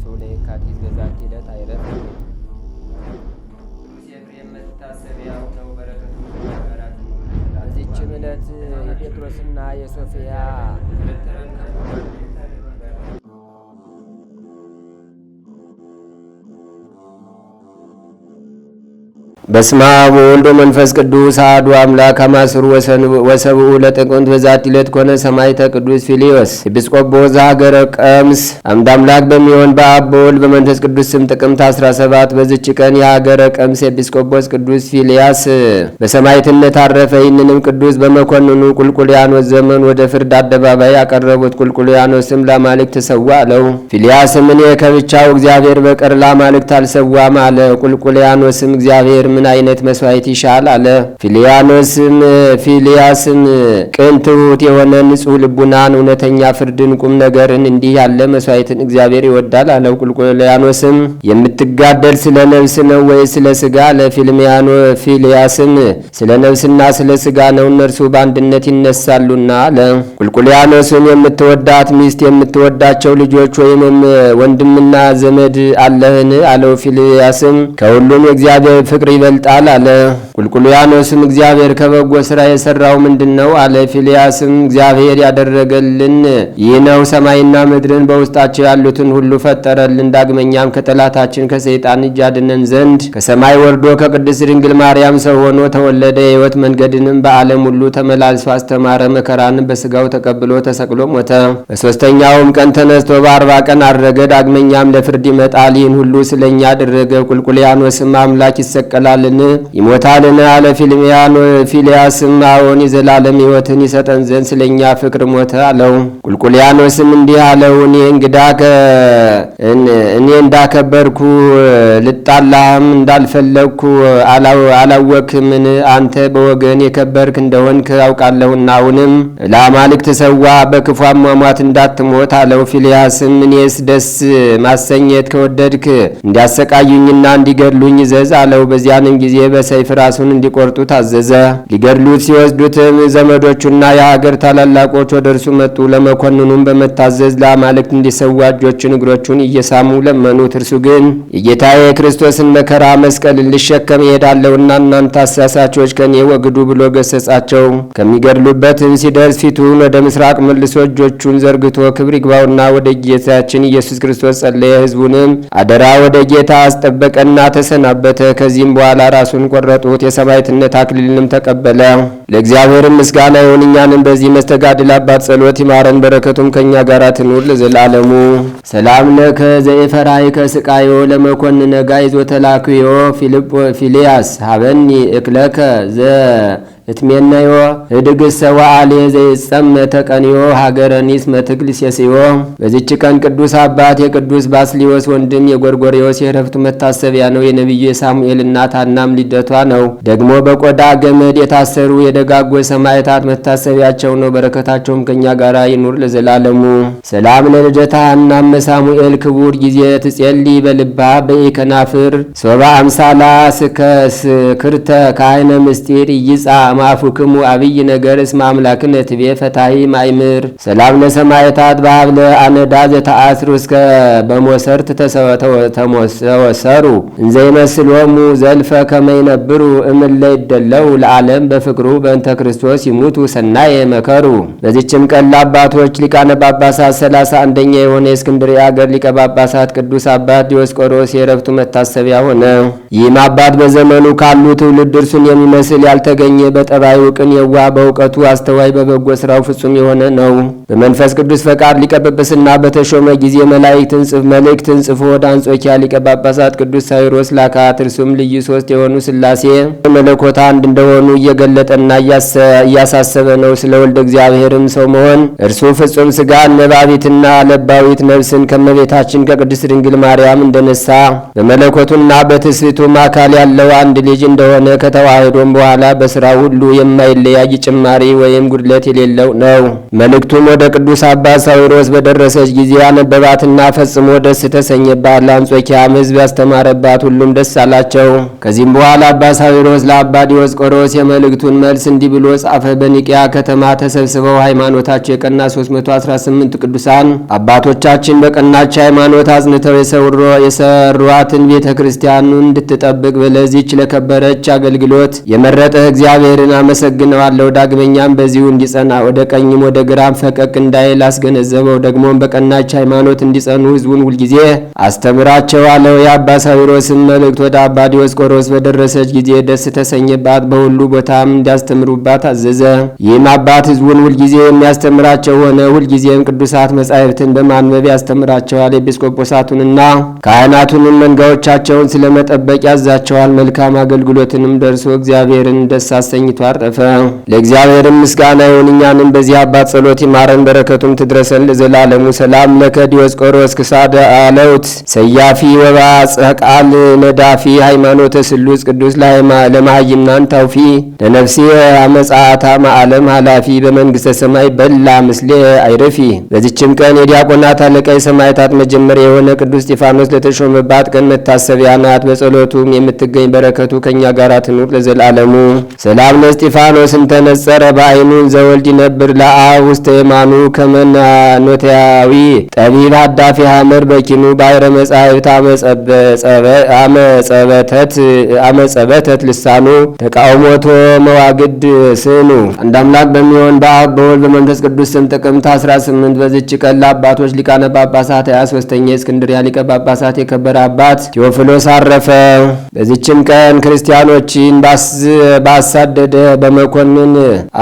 ታግሶ ለየካቲት በዛቲ ዕለት አይረፍ። ቅዱስ ኤፍሬም መታሰቢያው ነው። በረከቱ ጋራት። በዚችም ዕለት የጴጥሮስና የሶፊያ በስመ አብ ወወልድ ወመንፈስ ቅዱስ አሐዱ አምላክ አማስሩ ወሰብኡ ለጥቅምት በዛቲ ዕለት ኮነ ሰማዕተ ቅዱስ ፊልዮስ ኤጲስቆጶስ ዘሀገረ ቀምስ። አምድ አምላክ በሚሆን በአብ በወልድ በመንፈስ ቅዱስ ስም ጥቅምት 17 በዚች ቀን የሀገረ ቀምስ ኤጲስቆጶስ ቅዱስ ፊልያስ በሰማዕትነት አረፈ። ይህንንም ቅዱስ በመኮንኑ ቁልቁልያኖስ ዘመን ወደ ፍርድ አደባባይ ያቀረቡት። ቁልቁልያኖስም ለአማልክት ሰዋ አለው። ፊልያስም እኔ ከብቻው እግዚአብሔር በቀር ለአማልክት አልሰዋም አለ። ቁልቁልያኖስም እግዚአብሔር ምን አይነት መስዋዕት ይሻል አለ። ፊልያስም ቅን ትሑት የሆነ ንጹሕ ልቡናን፣ እውነተኛ ፍርድን፣ ቁም ነገርን እንዲህ ያለ መስዋዕትን እግዚአብሔር ይወዳል አለው። ቁልቁልያኖስም የምትጋደል ስለ ነፍስ ነው ወይ ስለ ስጋ? ፊልያስም ስለ ነፍስና ስለ ስጋ ነው፣ እነርሱ በአንድነት ይነሳሉና አለ። ቁልቁልያኖስም የምትወዳት ሚስት፣ የምትወዳቸው ልጆች ወይም ወንድምና ዘመድ አለህን አለው። ፊልያስም ከሁሉም የእግዚአብሔር ፍቅር ይበልጣል አለ። ቁልቁልያኖስም እግዚአብሔር ከበጎ ስራ የሰራው ምንድነው አለ። ፊልያስም እግዚአብሔር ያደረገልን ይህ ነው፣ ሰማይና ምድርን በውስጣቸው ያሉትን ሁሉ ፈጠረልን። ዳግመኛም ከጠላታችን ከሰይጣን እጅ ያድነን ዘንድ ከሰማይ ወርዶ ከቅድስት ድንግል ማርያም ሰው ሆኖ ተወለደ። የሕይወት መንገድንም በዓለም ሁሉ ተመላልሶ አስተማረ። መከራንም በስጋው ተቀብሎ ተሰቅሎ ሞተ። በሦስተኛውም ቀን ተነስቶ በ40 ቀን አረገ። ዳግመኛም ለፍርድ ይመጣል። ይህን ሁሉ ስለኛ አደረገ። ቁልቁልያኖስም አምላክ ይሰቀላልን ይሞታልን አለ። ፊልያስም አዎን የዘላለም ሕይወትን ይሰጠን ዘንድ ስለኛ ፍቅር ሞተ አለው። ቁልቁልያኖስም እንዲህ አለው፣ እኔ እንዳከበርኩ ልጣላህም እንዳልፈለግኩ አላወክምን? አንተ በወገን የከበርክ እንደሆንክ አውቃለሁና አሁንም ለአማልክት ሰዋ፣ በክፉ አሟሟት እንዳትሞት አለው። ፊልያስም እኔስ ደስ ማሰኘት ከወደድክ እንዲያሰቃዩኝና እንዲገድሉኝ ዘዝ አለው። በዚያንም ጊዜ በሰይፍ ራሱን እንዲቆርጡ ታዘዘ። ሊገድሉት ሲወስዱትም ዘመዶቹና የሀገር ታላላቆች ወደ እርሱ መጡ። ለመኮንኑም በመታዘዝ ለአማልክት እንዲሰዋ እጆቹን እግሮቹን እየሳሙ ለመኑት። እርሱ ግን የጌታዬ የክርስቶስን መከራ መስቀል ልሸከም እሄዳለሁና እናንተ አሳሳቾች ከኔ ወግዱ ብሎ ገሰጻቸው። ከሚገድሉበትም ሲደርስ ፊቱን ወደ ምስራቅ መልሶ እጆቹን ዘርግቶ ክብር ይግባውና ወደ ጌታችን ኢየሱስ ክርስቶስ ጸለየ። ሕዝቡንም አደራ ወደ ጌታ አስጠበቀና ተሰናበተ። ከዚህም በኋላ ራሱን ቆረጡት። የሰማዕትነት አክሊልንም ተቀበለ። ለእግዚአብሔርም ምስጋና ይሁን፣ እኛንም በዚህ መስተጋድል አባት ጸሎት ይማረን፣ በረከቱም ከእኛ ጋር ትኑር ለዘላለሙ። ሰላም ለከ ዘኢፈራይ ከስቃዮ ለመኮንነ ጋይዞ ተላክዮ ፊልያስ ሀበኒ እክለከ እትሜነዮ እድግሰ ወአሌ ዘይጸም ተቀንዮ ሀገረኒስ መትግል ሴስዮ። በዚች ቀን ቅዱስ አባት የቅዱስ ባስሊዮስ ወንድም የጎርጎርዮስ የዕረፍቱ መታሰቢያ ነው። የነቢዩ የሳሙኤል እናት ሐናም ልደቷ ነው። ደግሞ በቆዳ ገመድ የታሰሩ የደጋጎች ሰማዕታት መታሰቢያቸው ነው። በረከታቸውም ከኛ ጋር ይኑር ለዘላለሙ። ሰላም ለልደታ ሐናም ሳሙኤል ክቡር ጊዜ ትጼሊ በልባ በኢከናፍር ሶባ አምሳላ ስክርተ ካህነ ምስጢር ይጻ ማፉክሙ አብይ ነገር እስመ አምላክነ ትቤ ፈታሒ ማይምር። ሰላም ለሰማዕታት በሀብለ አነዳ ዘተአስሩ እስከ በሞሰርት ተሞሰሩ እንዘ ይመስሎሙ ዘልፈ ከመይነብሩ እምለ ይደለው ለዓለም በፍቅሩ በእንተ ክርስቶስ ይሙቱ ሰናየ መከሩ። በዚችም ቀን ለአባቶች ሊቃነ ጳጳሳት 31ኛ የሆነ የእስክንድርያ አገር ሊቀ ጳጳሳት ቅዱስ አባት ዲዮስቆሮስ የዕረፍቱ መታሰቢያ ሆነ። ይህም አባት በዘመኑ ካሉ ትውልድ እርሱን የሚመስል ያልተገኘ በጠባዩ ቅን የዋህ በእውቀቱ አስተዋይ በበጎ ስራው ፍጹም የሆነ ነው። በመንፈስ ቅዱስ ፈቃድ ሊቀ ጵጵስና በተሾመ ጊዜ መልእክትን ጽፎ ወደ አንጾኪያ ሊቀ ጳጳሳት ቅዱስ ሳይሮስ ላካት። እርሱም ልዩ ሶስት የሆኑ ሥላሴ መለኮት አንድ እንደሆኑ እየገለጠና እያሳሰበ ነው። ስለ ወልደ እግዚአብሔርም ሰው መሆን እርሱ ፍጹም ሥጋን ነባቢትና ለባዊት ነፍስን ከመቤታችን ከቅድስት ድንግል ማርያም እንደነሳ በመለኮቱና በትስብእቱም አካል ያለው አንድ ልጅ እንደሆነ ከተዋህዶም በኋላ በስራው ሁሉ ሁሉ የማይለያይ ጭማሪ ወይም ጉድለት የሌለው ነው። መልእክቱም ወደ ቅዱስ አባ ሳዊሮስ በደረሰች ጊዜ አነበባትና ፈጽሞ ደስ ተሰኘባት። ለአንጾኪያም ሕዝብ ያስተማረባት፣ ሁሉም ደስ አላቸው። ከዚህም በኋላ አባ ሳዊሮስ ለአባ ዲዮስቆሮስ የመልእክቱን መልስ እንዲህ ብሎ ጻፈ። በኒቅያ ከተማ ተሰብስበው ሃይማኖታቸው የቀና 318 ቅዱሳን አባቶቻችን በቀናች ሃይማኖት አጽንተው የሰሯትን ቤተ ክርስቲያኑን እንድትጠብቅ ለዚች ለከበረች አገልግሎት የመረጠህ እግዚአብሔርን አመሰግነዋለሁ። ዳግመኛም በዚሁ እንዲጸና ወደ ቀኝም ወደ ግራም ፈቀቅ እንዳይል አስገነዘበው። ደግሞም በቀናች ሃይማኖት እንዲጸኑ ሕዝቡን ሁልጊዜ አስተምራቸው አለው። የአባ ሳዊሮስም መልእክት ወደ አባ ዲዮስቆሮስ በደረሰች ጊዜ ደስ ተሰኘባት። በሁሉ ቦታም እንዲያስተምሩባት አዘዘ። ይህም አባት ሕዝቡን ሁልጊዜ የሚያስተምራቸው ሆነ። ሁልጊዜም ቅዱሳት መጻሕፍትን በማንበብ ያስተምራቸዋል። ኤጲስቆጶሳቱንና ካህናቱንም መንጋዎቻቸውን ስለመጠበቅ ያዛቸዋል። መልካም አገልግሎትንም ደርሶ እግዚአብሔርን ደስ አሰኝቶ አረፈ። ለእግዚአብሔርም ምስጋና ይሁን፣ እኛንም በዚህ አባት ጸሎት ይማረን፣ በረከቱም ትድረሰን ለዘላለሙ። ሰላም ለከ ዲዮስቆሮስ ክሳደ አለውት ሰያፊ ወባጸቃል ነዳፊ ሃይማኖተ ስሉስ ቅዱስ ለማይምናን ታውፊ ለነፍሴ አመጻታ ማዓለም ኃላፊ በመንግስተ ሰማይ በላ ምስሌ አይረፊ። በዚችም ቀን የዲያቆናት አለቃ የሰማዕታት መጀመሪያ የሆነ ቅዱስ እስጢፋኖስ ለተሾመባት ቀን መታሰቢያ ናት። በጸሎቱም የምትገኝ በረከቱ ከኛ ጋር ትኑር ለዘላለሙ። ሰላም ለእስጢፋኖስ እንተነጸረ በአይኑን ዘወልድ ይነብር ለአብ ውስተ የማኑ ከመናኖታዊ ጠቢብ አዳፊ ሐመር በኪኑ ባይረ መጻሕፍት አመጸበተት ልሳኑ ተቃውሞቶ መዋግድ ስኑ። አንድ አምላክ በሚሆን በአብ በወልድ በመንፈስ ቅዱስ ስም ጥቅምት 18 በዚች ቀን ለአባቶች ሊቃነ ጳጳሳት 23ኛ የእስክንድርያ ሊቀ ጳጳሳት የከበረ አባት ቴዎፍሎስ አረፈ። በዚችም ቀን ክርስቲያኖችን ባሳደደ በመኮንን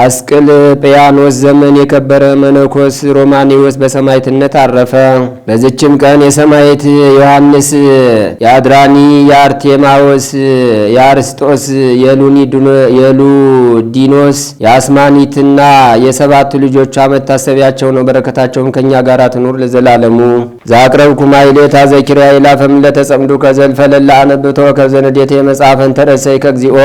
አስቅልጵያኖስ ዘመን የከበረ መነኮስ ሮማኒዎስ በሰማዕትነት አረፈ። በዚችም ቀን የሰማዕት ዮሐንስ፣ የአድራኒ፣ የአርቴማዎስ፣ የአርስጦስ፣ የሉዲኖስ፣ የአስማኒትና የሰባቱ ልጆቿ መታሰቢያቸው ነው። በረከታቸውም ከኛ ጋር ትኑር ለዘላለሙ። ዛቅረብኩ ማይሌታ ዘኪርያ ይላፈም ለተጸምዱ ከዘልፈለላ አነብቶ ከዘነዴቴ መጽሐፈን ተረሰይ ከግዚኦ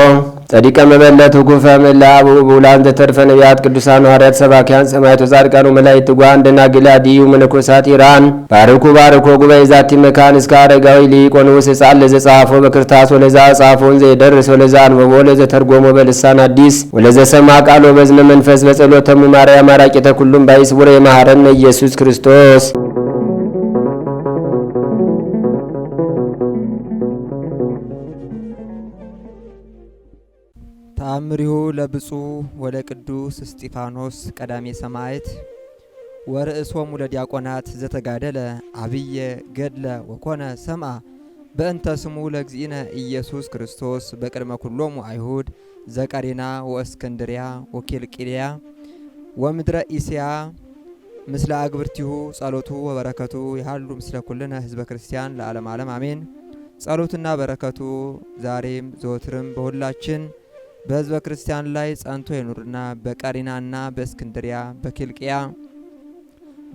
ጸዲቀ መበለት ኩፈ መላቡ ቡላን ዘተርፈ ነቢያት ቅዱሳን ሐዋርያት ሰባኪያን ሰማዕታት ጻድቃኑ መላእክት ጓን ደናግል አድዩ መነኮሳት ኢራን ባርኩ ጉባኤ ዛቲ መካን እስከ አረጋዊ ሊቆን ወሰጻል ለዘጻፎ በክርታስ ወለዛ ጻፎን ዘይደርስ ወለዛ አንበቦ ለዘተርጎሞ በልሳን አዲስ ወለዘ ሰማ ቃሎ በዝነ መንፈስ በጸሎተሙ ማርያም አራቂተ ኩሉም ባይስቡረ የማህረነ ኢየሱስ ክርስቶስ። ተአምሪሁ ለብፁዕ ወለ ቅዱስ እስጢፋኖስ ቀዳሜ ሰማዕት ወርእሶሙ ለዲያቆናት ዘተጋደለ አብየ ገድለ ወኮነ ሰምአ በእንተ ስሙ ለእግዚእነ ኢየሱስ ክርስቶስ በቅድመ ኩሎሙ አይሁድ ዘቀሪና ወእስክንድርያ ወኪልቅልያ ወምድረ ኢስያ ምስለ አግብርቲሁ ጸሎቱ ወበረከቱ ይሃሉ ምስለ ኩልነ ህዝበ ክርስቲያን ለዓለም ዓለም አሜን። ጸሎትና በረከቱ ዛሬም ዘወትርም በሁላችን በህዝበ ክርስቲያን ላይ ጸንቶ ይኑርና በቀሪናና በእስክንድሪያ በኪልቅያ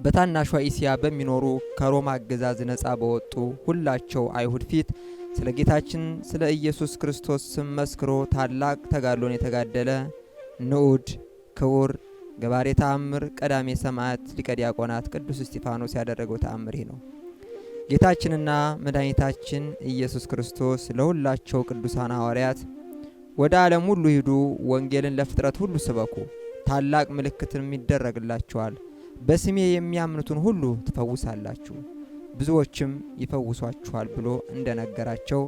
በታናሿ ኢስያ በሚኖሩ ከሮማ አገዛዝ ነጻ በወጡ ሁላቸው አይሁድ ፊት ስለ ጌታችን ስለ ኢየሱስ ክርስቶስ ስም መስክሮ ታላቅ ተጋድሎን የተጋደለ ንዑድ ክቡር ገባሬ ተአምር ቀዳሜ ሰማዕት ሊቀ ዲያቆናት ቅዱስ እስጢፋኖስ ያደረገው ተአምር ነው። ጌታችንና መድኃኒታችን ኢየሱስ ክርስቶስ ለሁላቸው ቅዱሳን ሐዋርያት ወደ ዓለም ሁሉ ሂዱ፣ ወንጌልን ለፍጥረት ሁሉ ስበኩ፣ ታላቅ ምልክትም ይደረግላችኋል፣ በስሜ የሚያምኑትን ሁሉ ትፈውሳላችሁ፣ ብዙዎችም ይፈውሷችኋል ብሎ እንደነገራቸው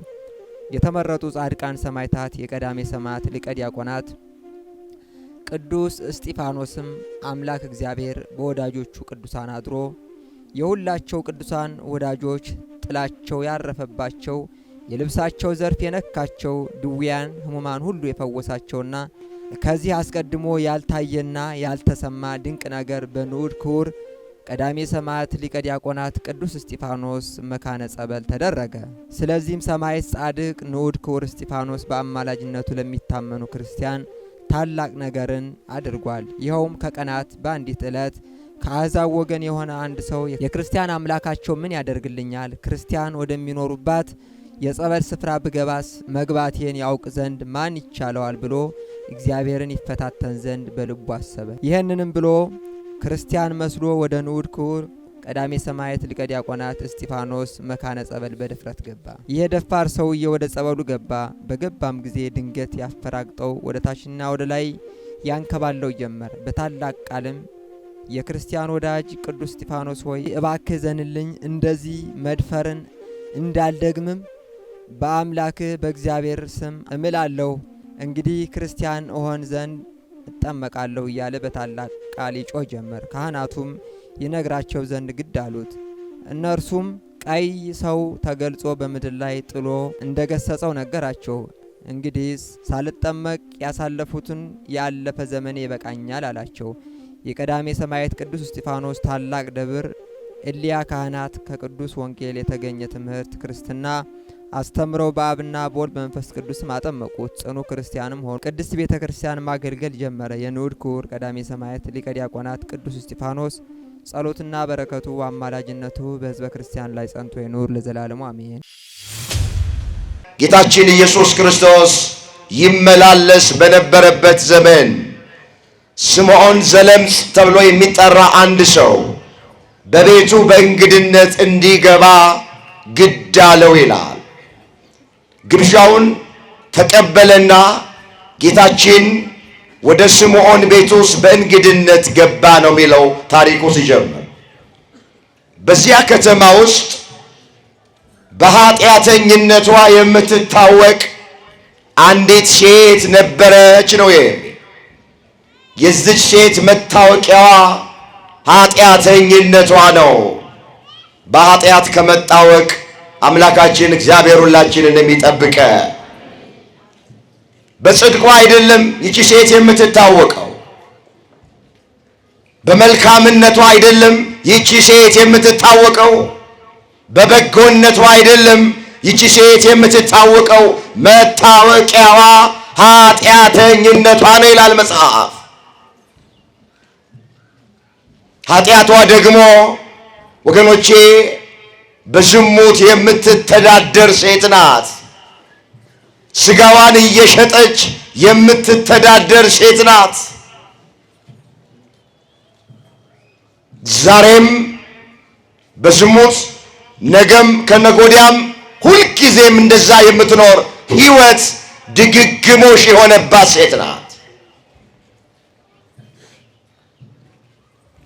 የተመረጡ ጻድቃን ሰማዕታት የቀዳሜ ሰማዕት ሊቀ ዲያቆናት ቅዱስ እስጢፋኖስም አምላክ እግዚአብሔር በወዳጆቹ ቅዱሳን አድሮ የሁላቸው ቅዱሳን ወዳጆች ጥላቸው ያረፈባቸው የልብሳቸው ዘርፍ የነካቸው ድውያን ህሙማን ሁሉ የፈወሳቸውና ከዚህ አስቀድሞ ያልታየና ያልተሰማ ድንቅ ነገር በንዑድ ክቡር ቀዳሜ ሰማዕት ሊቀ ዲያቆናት ቅዱስ እስጢፋኖስ መካነ ጸበል ተደረገ። ስለዚህም ሰማዕት ጻድቅ ንዑድ ክቡር እስጢፋኖስ በአማላጅነቱ ለሚታመኑ ክርስቲያን ታላቅ ነገርን አድርጓል። ይኸውም ከቀናት በአንዲት ዕለት ከአሕዛብ ወገን የሆነ አንድ ሰው የክርስቲያን አምላካቸው ምን ያደርግልኛል? ክርስቲያን ወደሚኖሩባት የጸበል ስፍራ ብገባስ መግባቴን ያውቅ ዘንድ ማን ይቻለዋል? ብሎ እግዚአብሔርን ይፈታተን ዘንድ በልቡ አሰበ። ይህንንም ብሎ ክርስቲያን መስሎ ወደ ንዑድ ክቡር ቀዳሜ ሰማዕት ሊቀ ዲያቆናት እስጢፋኖስ መካነ ጸበል በድፍረት ገባ። ይህ ደፋር ሰውዬ ወደ ጸበሉ ገባ። በገባም ጊዜ ድንገት ያፈራግጠው ወደ ታችና ወደ ላይ ያንከባለው ጀመር። በታላቅ ቃልም የክርስቲያን ወዳጅ ቅዱስ እስጢፋኖስ ሆይ እባክህ ዘንልኝ፣ እንደዚህ መድፈርን እንዳልደግምም በአምላክህ በእግዚአብሔር ስም እምላለሁ። እንግዲህ ክርስቲያን እሆን ዘንድ እጠመቃለሁ እያለ በታላቅ ቃል ይጮህ ጀመር። ካህናቱም ይነግራቸው ዘንድ ግድ አሉት። እነርሱም ቀይ ሰው ተገልጾ በምድር ላይ ጥሎ እንደገሰጸው ነገራቸው። እንግዲህስ ሳልጠመቅ ያሳለፉትን ያለፈ ዘመኔ ይበቃኛል አላቸው። የቀዳሜ ሰማዕት ቅዱስ እስጢፋኖስ ታላቅ ደብር እሊያ ካህናት ከቅዱስ ወንጌል የተገኘ ትምህርት ክርስትና አስተምረው በአብና በወልድ በመንፈስ ቅዱስም አጠመቁት። ጽኑ ክርስቲያንም ሆኑ። ቅድስት ቤተ ክርስቲያን ማገልገል ጀመረ። የንዑድ ክቡር ቀዳሜ ሰማዕት ሊቀ ዲያቆናት ቅዱስ እስጢፋኖስ ጸሎትና በረከቱ አማላጅነቱ በሕዝበ ክርስቲያን ላይ ጸንቶ ይኑር ለዘላለሙ አሜን። ጌታችን ኢየሱስ ክርስቶስ ይመላለስ በነበረበት ዘመን ስምዖን ዘለምጽ ተብሎ የሚጠራ አንድ ሰው በቤቱ በእንግድነት እንዲገባ ግድ አለው ይላል። ግብዣውን ተቀበለና ጌታችን ወደ ስምዖን ቤት ውስጥ በእንግድነት ገባ ነው የሚለው ታሪኩ ሲጀምር። በዚያ ከተማ ውስጥ በኃጢአተኝነቷ የምትታወቅ አንዲት ሴት ነበረች ነው የሚል። የዚች ሴት መታወቂያዋ ኃጢአተኝነቷ ነው። በኃጢአት ከመታወቅ አምላካችን እግዚአብሔር ሁላችንን የሚጠብቀ። በጽድቋ አይደለም ይቺ ሴት የምትታወቀው፣ በመልካምነቷ አይደለም ይቺ ሴት የምትታወቀው፣ በበጎነቷ አይደለም ይቺ ሴት የምትታወቀው። መታወቂያዋ ኃጢአተኝነቷ ነው ይላል መጽሐፍ። ኃጢአቷ ደግሞ ወገኖቼ በዝሙት የምትተዳደር ሴት ናት። ስጋዋን እየሸጠች የምትተዳደር ሴት ናት። ዛሬም በዝሙት ነገም ከነጎዲያም ሁልጊዜም እንደዛ የምትኖር ሕይወት ድግግሞሽ የሆነባት ሴት ናት።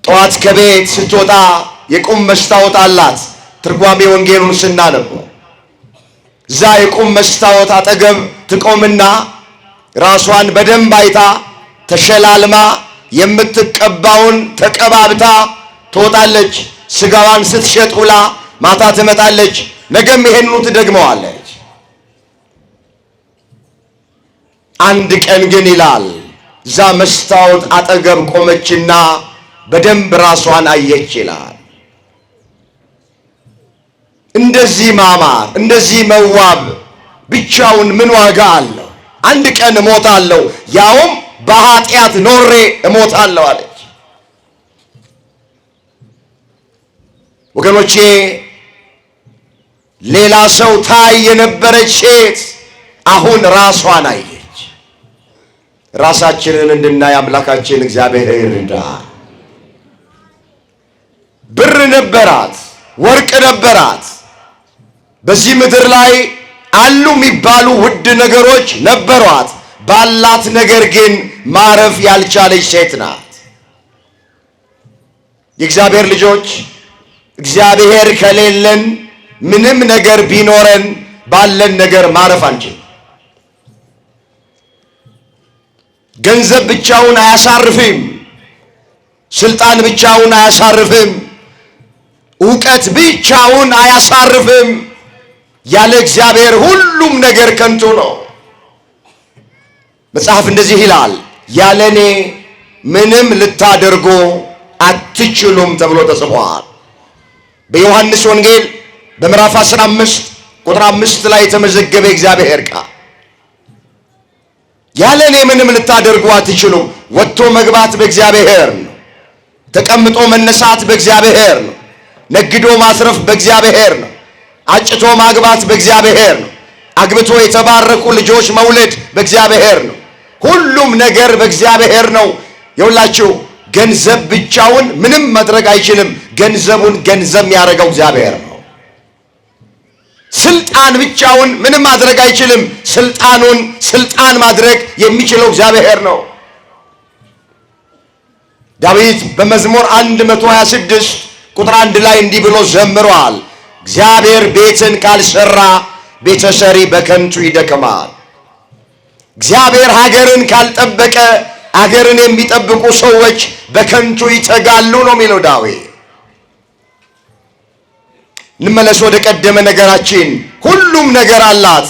ጠዋት ከቤት ስትወጣ የቁም መስታወት አላት። ትርጓሜ ወንጌሉን ስናነበው እዛ የቁም መስታወት አጠገብ ትቆምና ራሷን በደንብ አይታ ተሸላልማ የምትቀባውን ተቀባብታ ትወጣለች። ስጋዋን ስትሸጥ ውላ ማታ ትመጣለች። ነገም ይሄንኑ ትደግመዋለች። አንድ ቀን ግን ይላል እዛ መስታወት አጠገብ ቆመችና በደንብ ራሷን አየች ይላል። እንደዚህ ማማር እንደዚህ መዋብ ብቻውን ምን ዋጋ አለው? አንድ ቀን እሞታለሁ፣ ያውም በኃጢአት ኖሬ እሞታለሁ አለች። ወገኖቼ ሌላ ሰው ታይ የነበረች ሴት አሁን ራሷን አየች። ራሳችንን እንድናይ አምላካችን እግዚአብሔር ይርዳል። ብር ነበራት፣ ወርቅ ነበራት። በዚህ ምድር ላይ አሉ የሚባሉ ውድ ነገሮች ነበሯት። ባላት ነገር ግን ማረፍ ያልቻለች ሴት ናት። የእግዚአብሔር ልጆች እግዚአብሔር ከሌለን ምንም ነገር ቢኖረን ባለን ነገር ማረፍ አንችልም። ገንዘብ ብቻውን አያሳርፍም። ስልጣን ብቻውን አያሳርፍም። ዕውቀት ብቻውን አያሳርፍም። ያለ እግዚአብሔር ሁሉም ነገር ከንቱ ነው። መጽሐፍ እንደዚህ ይላል፣ ያለ እኔ ምንም ልታደርጉ አትችሉም ተብሎ ተጽፏል። በዮሐንስ ወንጌል በምዕራፍ 15 ቁጥር 5 ላይ የተመዘገበ እግዚአብሔር ቃል ያለ እኔ ምንም ልታደርጉ አትችሉም። ወጥቶ መግባት በእግዚአብሔር ነው። ተቀምጦ መነሳት በእግዚአብሔር ነው። ነግዶ ማትረፍ በእግዚአብሔር ነው። አጭቶ ማግባት በእግዚአብሔር ነው። አግብቶ የተባረኩ ልጆች መውለድ በእግዚአብሔር ነው። ሁሉም ነገር በእግዚአብሔር ነው። የሁላችሁ ገንዘብ ብቻውን ምንም ማድረግ አይችልም። ገንዘቡን ገንዘብ ያደረገው እግዚአብሔር ነው። ስልጣን ብቻውን ምንም ማድረግ አይችልም። ስልጣኑን ስልጣን ማድረግ የሚችለው እግዚአብሔር ነው። ዳዊት በመዝሙር 126 ቁጥር 1 ላይ እንዲህ ብሎ ዘምሯል። እግዚአብሔር ቤትን ካልሰራ ቤተ ሰሪ በከንቱ ይደክማል። እግዚአብሔር ሀገርን ካልጠበቀ ሀገርን የሚጠብቁ ሰዎች በከንቱ ይተጋሉ ነው የሚለው ዳዊት። እንመለስ ወደ ቀደመ ነገራችን። ሁሉም ነገር አላት።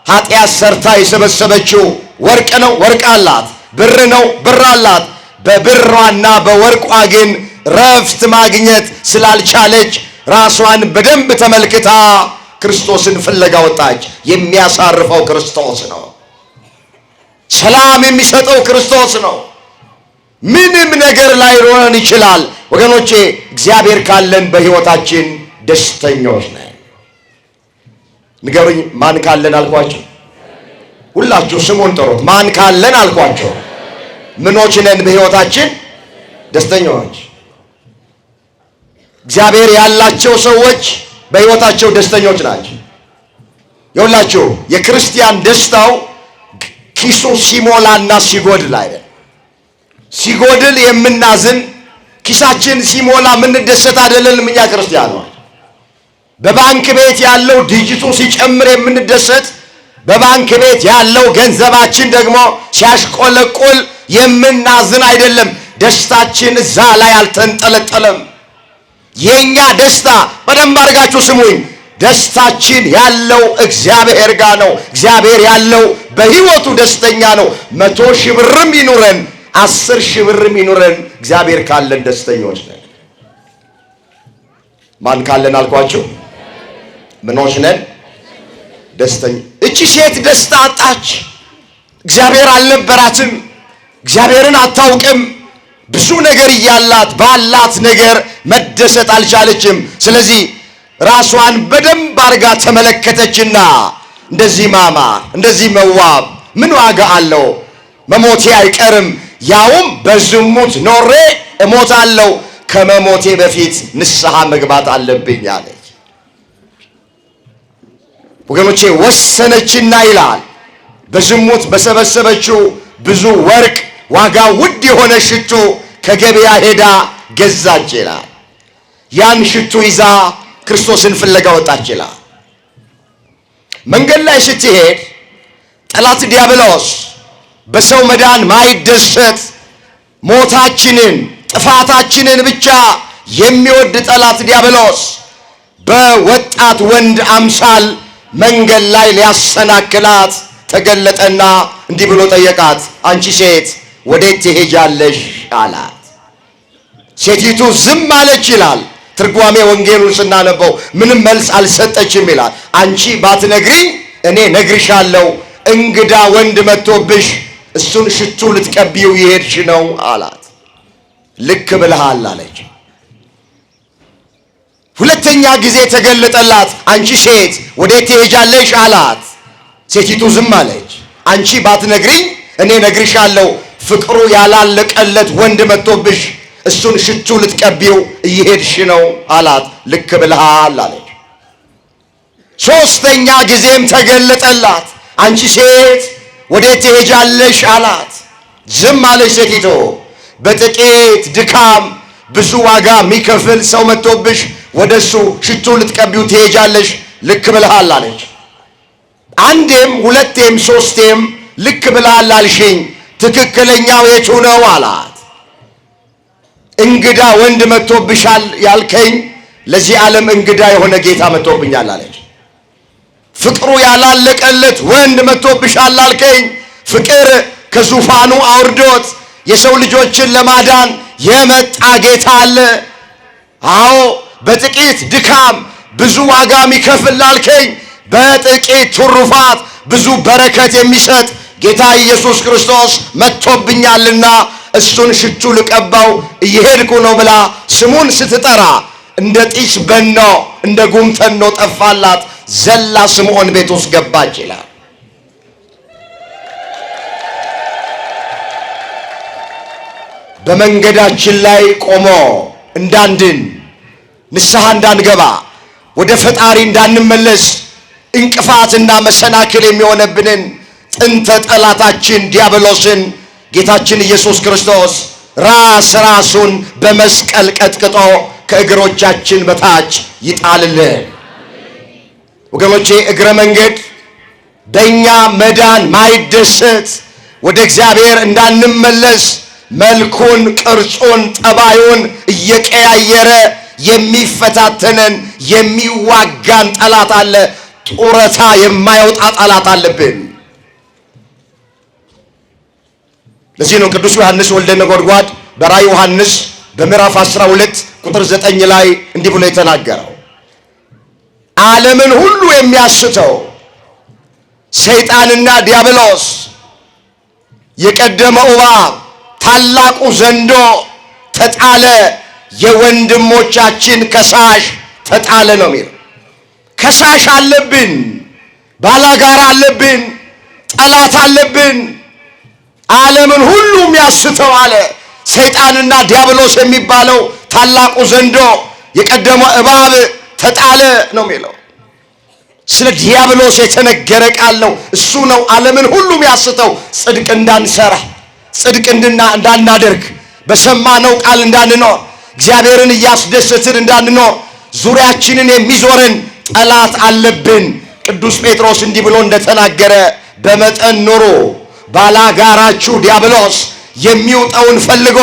ኃጢአት ሰርታ የሰበሰበችው ወርቅ ነው፣ ወርቅ አላት። ብር ነው፣ ብር አላት። በብሯና በወርቋ ግን ረፍት ማግኘት ስላልቻለች ራሷን በደንብ ተመልክታ ክርስቶስን ፍለጋ ወጣች። የሚያሳርፈው ክርስቶስ ነው። ሰላም የሚሰጠው ክርስቶስ ነው። ምንም ነገር ላይኖረን ይችላል ወገኖቼ፣ እግዚአብሔር ካለን በሕይወታችን ደስተኞች ነን። ንገሩኝ፣ ማን ካለን አልኳቸው? ሁላችሁ ስሙን ጥሩት። ማን ካለን አልኳቸው? ምኖች ነን በሕይወታችን? ደስተኞች። እግዚአብሔር ያላቸው ሰዎች በሕይወታቸው ደስተኞች ናቸው። የሁላችሁ የክርስቲያን ደስታው ኪሱ ሲሞላና ሲጎድል አይደል? ሲጎድል የምናዝን፣ ኪሳችን ሲሞላ የምንደሰት አይደለንም እኛ ክርስቲያኖች። በባንክ ቤት ያለው ዲጂቱ ሲጨምር የምንደሰት፣ በባንክ ቤት ያለው ገንዘባችን ደግሞ ሲያሽቆለቆል የምናዝን አይደለም። ደስታችን እዛ ላይ አልተንጠለጠለም። የኛ ደስታ በደንብ አድርጋችሁ ስሙኝ፣ ደስታችን ያለው እግዚአብሔር ጋር ነው። እግዚአብሔር ያለው በሕይወቱ ደስተኛ ነው። 100 ሺህ ብርም ይኑረን 10 ሺህ ብርም ይኑረን እግዚአብሔር ካለን ደስተኞች ነን። ማን ካለን አልኳችሁ? ምኖች ነን? ደስተኛ። እቺ ሴት ደስታ አጣች። እግዚአብሔር አልነበራትም። እግዚአብሔርን አታውቅም። ብዙ ነገር እያላት ባላት ነገር መደሰት አልቻለችም። ስለዚህ ራሷን በደንብ አርጋ ተመለከተችና እንደዚህ ማማር፣ እንደዚህ መዋብ ምን ዋጋ አለው? መሞቴ አይቀርም፣ ያውም በዝሙት ኖሬ እሞታለሁ። ከመሞቴ በፊት ንስሐ መግባት አለብኝ አለች። ወገኖቼ ወሰነችና ይላል በዝሙት በሰበሰበችው ብዙ ወርቅ ዋጋ ውድ የሆነ ሽቱ ከገበያ ሄዳ ገዛች ይላል። ያን ሽቱ ይዛ ክርስቶስን ፍለጋ ወጣች ይላል። መንገድ ላይ ስትሄድ ጠላት ዲያብሎስ በሰው መዳን ማይደሰት ሞታችንን ጥፋታችንን ብቻ የሚወድ ጠላት ዲያብሎስ በወጣት ወንድ አምሳል መንገድ ላይ ሊያሰናክላት ተገለጠና እንዲህ ብሎ ጠየቃት። አንቺ ሴት ወዴት ትሄጃለሽ አላት። ሴቲቱ ዝም አለች ይላል። ትርጓሜ ወንጌሉን ስናነበው ምንም መልስ አልሰጠችም ይላል። አንቺ ባትነግሪኝ እኔ ነግርሻለሁ፣ እንግዳ ወንድ መጥቶብሽ እሱን ሽቱ ልትቀቢው ይሄድሽ ነው አላት። ልክ ብለሃል አለች። ሁለተኛ ጊዜ ተገለጠላት። አንቺ ሴት ወዴት ትሄጃለሽ አላት። ሴቲቱ ዝም አለች። አንቺ ባትነግሪኝ እኔ ነግርሻለሁ፣ ፍቅሩ ያላለቀለት ወንድ መጥቶብሽ እሱን ሽቱ ልትቀቢው እየሄድሽ ነው አላት። ልክ ብለሃል አለች። ሶስተኛ ጊዜም ተገለጠላት። አንቺ ሴት ወዴት ትሄጃለሽ አላት። ዝም አለች ሴቲቱ። በጥቂት ድካም ብዙ ዋጋ የሚከፍል ሰው መጥቶብሽ ወደሱ ሽቱ ልትቀቢው ትሄጃለሽ። ልክ ብለሃል አለች። አንዴም ሁለቴም ሶስቴም ልክ ብለሃል አልሽኝ፣ ትክክለኛው የቱ ነው አላት። እንግዳ ወንድ መጥቶብሻል ያልከኝ ለዚህ ዓለም እንግዳ የሆነ ጌታ መጥቶብኛል አለች። ፍቅሩ ያላለቀለት ወንድ መጥቶብሻል አልከኝ፣ ፍቅር ከዙፋኑ አውርዶት የሰው ልጆችን ለማዳን የመጣ ጌታ አለ። አዎ በጥቂት ድካም ብዙ ዋጋ የሚከፍል ላልከኝ በጥቂት ትሩፋት ብዙ በረከት የሚሰጥ ጌታ ኢየሱስ ክርስቶስ መጥቶብኛልና እሱን ሽቱ ልቀባው እየሄድኩ ነው ብላ ስሙን ስትጠራ እንደ ጢስ በኖ እንደ ጉምተኖ ጠፋላት። ዘላ ስምዖን ቤት ውስጥ ገባች ይላል። በመንገዳችን ላይ ቆሞ እንዳንድን፣ ንስሐ እንዳንገባ፣ ወደ ፈጣሪ እንዳንመለስ እንቅፋትና መሰናክል የሚሆነብንን ጥንተ ጠላታችን ዲያብሎስን ጌታችን ኢየሱስ ክርስቶስ ራሱን በመስቀል ቀጥቅጦ ከእግሮቻችን በታች ይጣልልን። ወገኖቼ እግረ መንገድ በእኛ መዳን ማይደሰት ወደ እግዚአብሔር እንዳንመለስ መልኩን፣ ቅርጹን፣ ጠባዩን እየቀያየረ የሚፈታተነን የሚዋጋን ጠላት አለ። ጡረታ የማይወጣ ጠላት አለብን። ለዚህ ነው ቅዱስ ዮሐንስ ወልደ ነጎድጓድ በራዕየ ዮሐንስ በምዕራፍ 12 ቁጥር 9 ላይ እንዲህ ብሎ የተናገረው ዓለምን ሁሉ የሚያስተው ሰይጣንና ዲያብሎስ የቀደመው እባብ ታላቁ ዘንዶ ተጣለ፣ የወንድሞቻችን ከሳሽ ተጣለ ነው የሚለው። ከሳሽ አለብን፣ ባላጋራ አለብን፣ ጠላት አለብን። ዓለምን ሁሉ የሚያስተው አለ ሰይጣንና ዲያብሎስ የሚባለው ታላቁ ዘንዶ የቀደመው እባብ ተጣለ ነው የሚለው። ስለ ዲያብሎስ የተነገረ ቃል ነው። እሱ ነው ዓለምን ሁሉ የሚያስተው። ጽድቅ እንዳንሰራ፣ ጽድቅ እንዳናደርግ፣ በሰማነው ቃል እንዳንኖር፣ እግዚአብሔርን እያስደሰትን እንዳንኖር ዙሪያችንን የሚዞርን ጠላት አለብን። ቅዱስ ጴጥሮስ እንዲህ ብሎ እንደተናገረ በመጠን ኑሩ፣ ባላጋራችሁ ዲያብሎስ የሚውጠውን ፈልጎ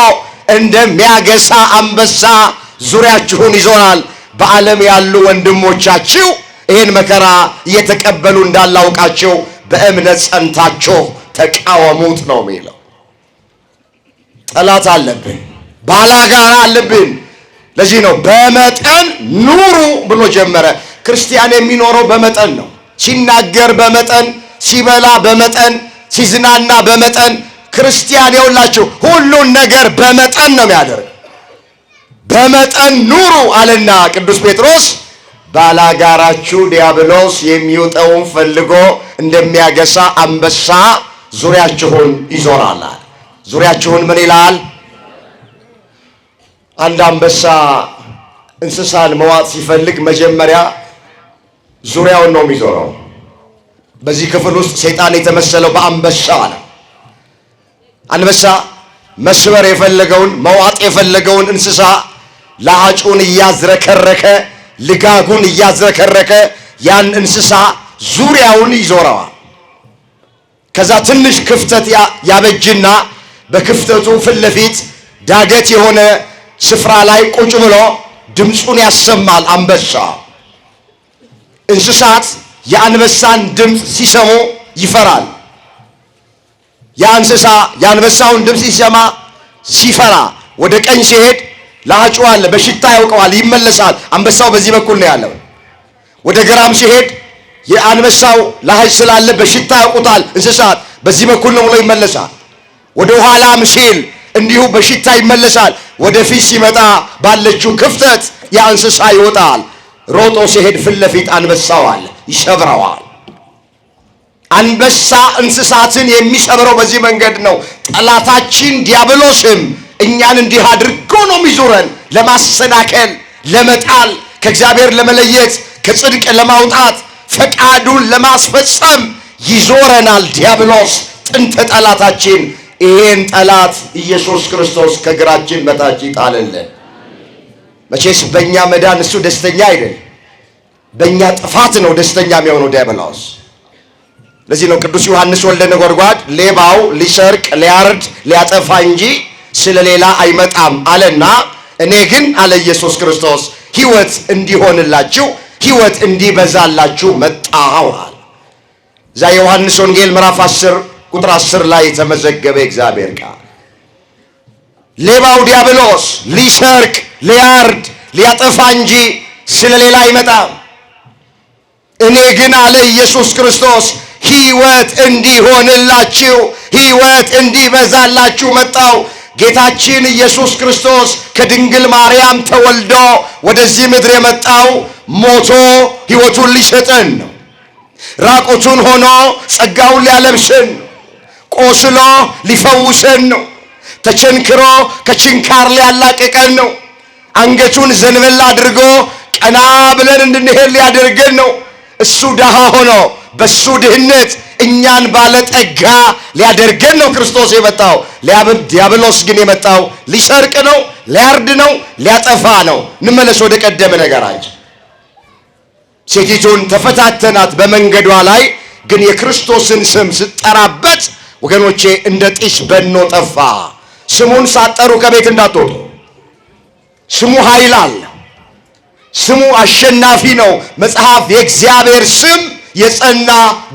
እንደሚያገሳ አንበሳ ዙሪያችሁን ይዞራል። በዓለም ያሉ ወንድሞቻችሁ ይህን መከራ እየተቀበሉ እንዳላውቃቸው በእምነት ጸንታችሁ ተቃወሙት ነው የሚለው። ጠላት አለብን፣ ባላጋራ አለብን። ለዚህ ነው በመጠን ኑሩ ብሎ ጀመረ። ክርስቲያን የሚኖረው በመጠን ነው። ሲናገር በመጠን፣ ሲበላ በመጠን፣ ሲዝናና በመጠን። ክርስቲያን የውላችሁ ሁሉን ነገር በመጠን ነው የሚያደርግ። በመጠን ኑሩ አለና ቅዱስ ጴጥሮስ ባላጋራችሁ ዲያብሎስ የሚውጠውን ፈልጎ እንደሚያገሳ አንበሳ ዙሪያችሁን ይዞራል። ዙሪያችሁን ምን ይላል? አንድ አንበሳ እንስሳን መዋጥ ሲፈልግ መጀመሪያ ዙሪያውን ነው የሚዞረው። በዚህ ክፍል ውስጥ ሰይጣን የተመሰለው በአንበሳ ነው። አንበሳ መስበር የፈለገውን መዋጥ የፈለገውን እንስሳ ለአጩን እያዝረከረከ ልጋጉን እያዝረከረከ ያን እንስሳ ዙሪያውን ይዞረዋል። ከዛ ትንሽ ክፍተት ያበጅና በክፍተቱ ፊት ለፊት ዳገት የሆነ ስፍራ ላይ ቁጭ ብሎ ድምፁን ያሰማል። አንበሳ እንስሳት የአንበሳን ድምፅ ሲሰሙ ይፈራል። ያ እንስሳ የአንበሳውን ድምፅ ሲሰማ ሲፈራ ወደ ቀኝ ሲሄድ ለአጩ አለ፣ በሽታ ያውቀዋል፣ ይመለሳል። አንበሳው በዚህ በኩል ነው ያለው። ወደ ግራም ሲሄድ የአንበሳው ለሀጅ ስላለ በሽታ ያውቁታል እንስሳት፣ በዚህ በኩል ነው ብሎ ይመለሳል። ወደ ኋላም ሲል እንዲሁ በሽታ ይመለሳል። ወደፊት ሲመጣ ባለችው ክፍተት ያ እንስሳ ይወጣል። ሮጦ ሲሄድ ፊት ለፊት አንበሳው አለ፣ ይሰብረዋል። አንበሳ እንስሳትን የሚሰብረው በዚህ መንገድ ነው። ጠላታችን ዲያብሎስም እኛን እንዲህ አድርጎ ነው የሚዞረን፣ ለማሰናከል፣ ለመጣል፣ ከእግዚአብሔር ለመለየት፣ ከጽድቅ ለማውጣት፣ ፈቃዱን ለማስፈጸም ይዞረናል። ዲያብሎስ ጥንተ ጠላታችን። ይሄን ጠላት ኢየሱስ ክርስቶስ ከእግራችን በታች ይጣልልን። መቼስ በእኛ መዳን እሱ ደስተኛ አይደል፣ በእኛ ጥፋት ነው ደስተኛ የሚሆነው ዲያብሎስ። ለዚህ ነው ቅዱስ ዮሐንስ ወልደ ነጎድጓድ ሌባው ሊሰርቅ ሊያርድ ሊያጠፋ እንጂ ስለሌላ አይመጣም አለና፣ እኔ ግን አለ ኢየሱስ ክርስቶስ ሕይወት እንዲሆንላችሁ ሕይወት እንዲበዛላችሁ መጣሁ አለ። እዛ የዮሐንስ ወንጌል ምዕራፍ 10 ቁጥር 10 ላይ የተመዘገበ እግዚአብሔር ቃል ሌባው ዲያብሎስ ሊሰርቅ ሊያርድ ሊያጠፋ እንጂ ስለሌላ አይመጣም። እኔ ግን አለ ኢየሱስ ክርስቶስ ሕይወት እንዲሆንላችሁ ሕይወት እንዲበዛላችሁ መጣሁ። ጌታችን ኢየሱስ ክርስቶስ ከድንግል ማርያም ተወልዶ ወደዚህ ምድር የመጣው ሞቶ ሕይወቱን ሊሰጠን ነው። ራቁቱን ሆኖ ጸጋውን ሊያለብሰን ነው። ቆስሎ ሊፈውሰን ነው። ተቸንክሮ ከችንካር ሊያላቅቀን ነው። አንገቱን ዘንበል አድርጎ ቀና ብለን እንድንሄድ ሊያደርገን ነው። እሱ ደሃ ሆኖ በሱ ድህነት እኛን ባለጠጋ ሊያደርገን ነው ክርስቶስ የመጣው። ዲያብሎስ ግን የመጣው ሊሰርቅ ነው፣ ሊያርድ ነው፣ ሊያጠፋ ነው። እንመለስ ወደ ቀደመ ነገራችን። ሴቲቱን ተፈታተናት በመንገዷ ላይ ግን የክርስቶስን ስም ስትጠራበት ወገኖቼ እንደ ጢስ በኖ ጠፋ። ስሙን ሳትጠሩ ከቤት እንዳትወጡ። ስሙ ኃይል አለው። ስሙ አሸናፊ ነው። መጽሐፍ የእግዚአብሔር ስም የጸና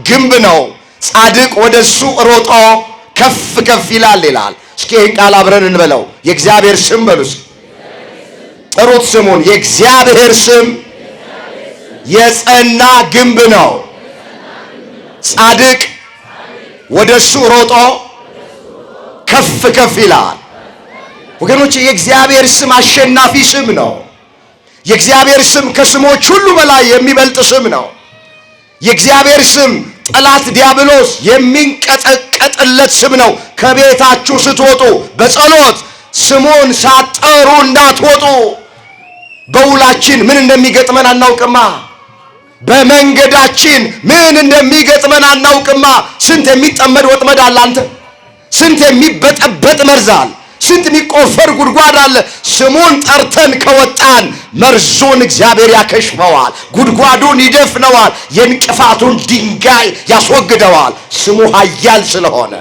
ግንብ ነው፣ ጻድቅ ወደሱ ሮጦ ከፍ ከፍ ይላል ይላል። እስኪ ይህን ቃል አብረን እንበለው። የእግዚአብሔር ስም በሉስ፣ ጥሩት ስሙን። የእግዚአብሔር ስም የጸና ግንብ ነው፣ ጻድቅ ወደሱ ሮጦ ከፍ ከፍ ይላል። ወገኖች የእግዚአብሔር ስም አሸናፊ ስም ነው። የእግዚአብሔር ስም ከስሞች ሁሉ በላይ የሚበልጥ ስም ነው። የእግዚአብሔር ስም ጠላት ዲያብሎስ የሚንቀጠቀጥለት ስም ነው። ከቤታችሁ ስትወጡ በጸሎት ስሙን ሳትጠሩ እንዳትወጡ። በውላችን ምን እንደሚገጥመን አናውቅማ። በመንገዳችን ምን እንደሚገጥመን አናውቅማ። ስንት የሚጠመድ ወጥመድ አለ አንተ። ስንት የሚበጠበጥ መርዝ አለ። ስንት የሚቆፈር ጉድጓድ አለ። ስሙን ጠርተን ከወጣን መርዙን እግዚአብሔር ያከሽፈዋል፣ ጉድጓዱን ይደፍነዋል፣ የእንቅፋቱን ድንጋይ ያስወግደዋል። ስሙ ኃያል ስለሆነ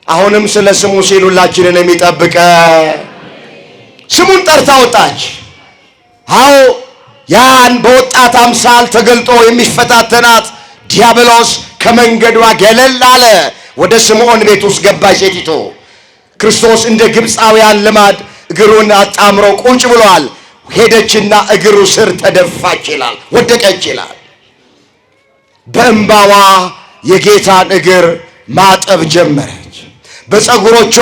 አሁንም ስለ ስሙ ሲል ሁላችንን የሚጠብቀ ስሙን ጠርታ ወጣች። አዎ ያን በወጣት አምሳል ተገልጦ የሚፈታተናት ዲያብሎስ ከመንገዷ ገለል አለ። ወደ ስምዖን ቤት ውስጥ ገባች ሴቲቱ። ክርስቶስ እንደ ግብፃውያን ልማድ እግሩን አጣምሮ ቁጭ ብሏል። ሄደችና እግሩ ስር ተደፋች ይላል፣ ወደቀች ይላል። በእንባዋ የጌታን እግር ማጠብ ጀመረች። በፀጉሮቿ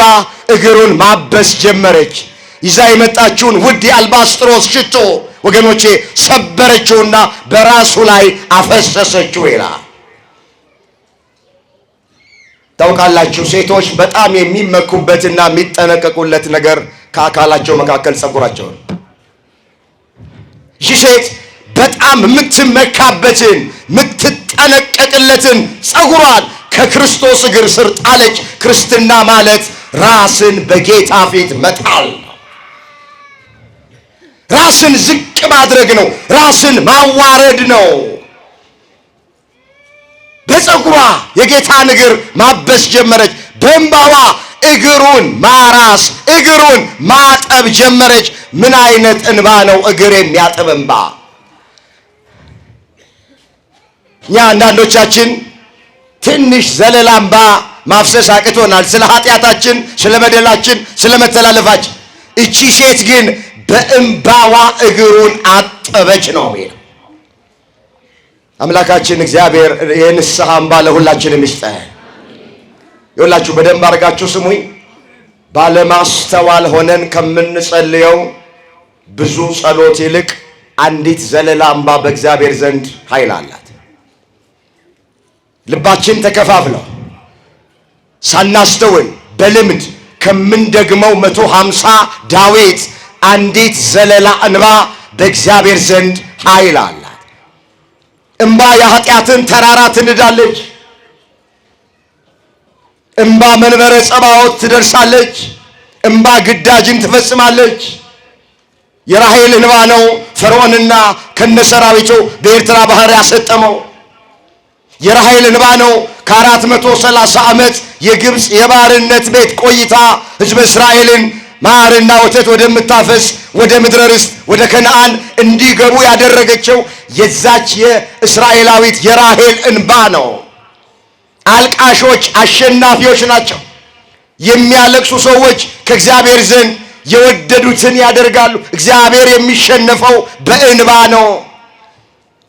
እግሩን ማበስ ጀመረች። ይዛ የመጣችውን ውድ የአልባስጥሮስ ሽቶ ወገኖቼ ሰበረችውና በራሱ ላይ አፈሰሰችው ይላል። ታውቃላችሁ ሴቶች በጣም የሚመኩበትና የሚጠነቀቁለት ነገር ከአካላቸው መካከል ፀጉራቸው ነው። ይህ ሴት በጣም የምትመካበትን የምትጠነቀቅለትን ፀጉሯን ከክርስቶስ እግር ስር ጣለች። ክርስትና ማለት ራስን በጌታ ፊት መጣል ነው። ራስን ዝቅ ማድረግ ነው። ራስን ማዋረድ ነው። በፀጉሯ የጌታን እግር ማበስ ጀመረች። በእንባዋ እግሩን ማራስ፣ እግሩን ማጠብ ጀመረች። ምን አይነት እንባ ነው? እግር የሚያጥብ እንባ። እኛ አንዳንዶቻችን ትንሽ ዘለላ እንባ ማፍሰስ አቅቶናል፣ ስለ ኃጢአታችን፣ ስለ በደላችን፣ ስለ መተላለፋችን። እቺ ሴት ግን በእንባዋ እግሩን አጠበች ነው የሚለው። አምላካችን እግዚአብሔር የንስሐ እንባ ለሁላችንም ይስጠን። ይኸውላችሁ በደንብ አድርጋችሁ ስሙኝ። ባለማስተዋል ሆነን ከምንጸልየው ብዙ ጸሎት ይልቅ አንዲት ዘለላ እንባ በእግዚአብሔር ዘንድ ኃይል አላት። ልባችን ተከፋፍለው ሳናስተውል በልምድ ከምንደግመው 150 ዳዊት አንዲት ዘለላ እንባ በእግዚአብሔር ዘንድ ኃይል አላት። እንባ የኃጢአትን ተራራ ትንዳለች። እንባ መንበረ ጸባዖት ትደርሳለች። እንባ ግዳጅን ትፈጽማለች። የራሔል እንባ ነው ፈርዖንና ከነሰራዊቱ በኤርትራ ባህር ያሰጠመው። የራሔል እንባ ነው ከ430 ዓመት የግብፅ የባርነት ቤት ቆይታ ሕዝበ እስራኤልን ማርና ወተት ወደምታፈስ ወደ ምድረ ርስት ወደ ከነዓን እንዲገቡ ያደረገችው የዛች የእስራኤላዊት የራሔል እንባ ነው። አልቃሾች አሸናፊዎች ናቸው። የሚያለቅሱ ሰዎች ከእግዚአብሔር ዘንድ የወደዱትን ያደርጋሉ። እግዚአብሔር የሚሸነፈው በእንባ ነው።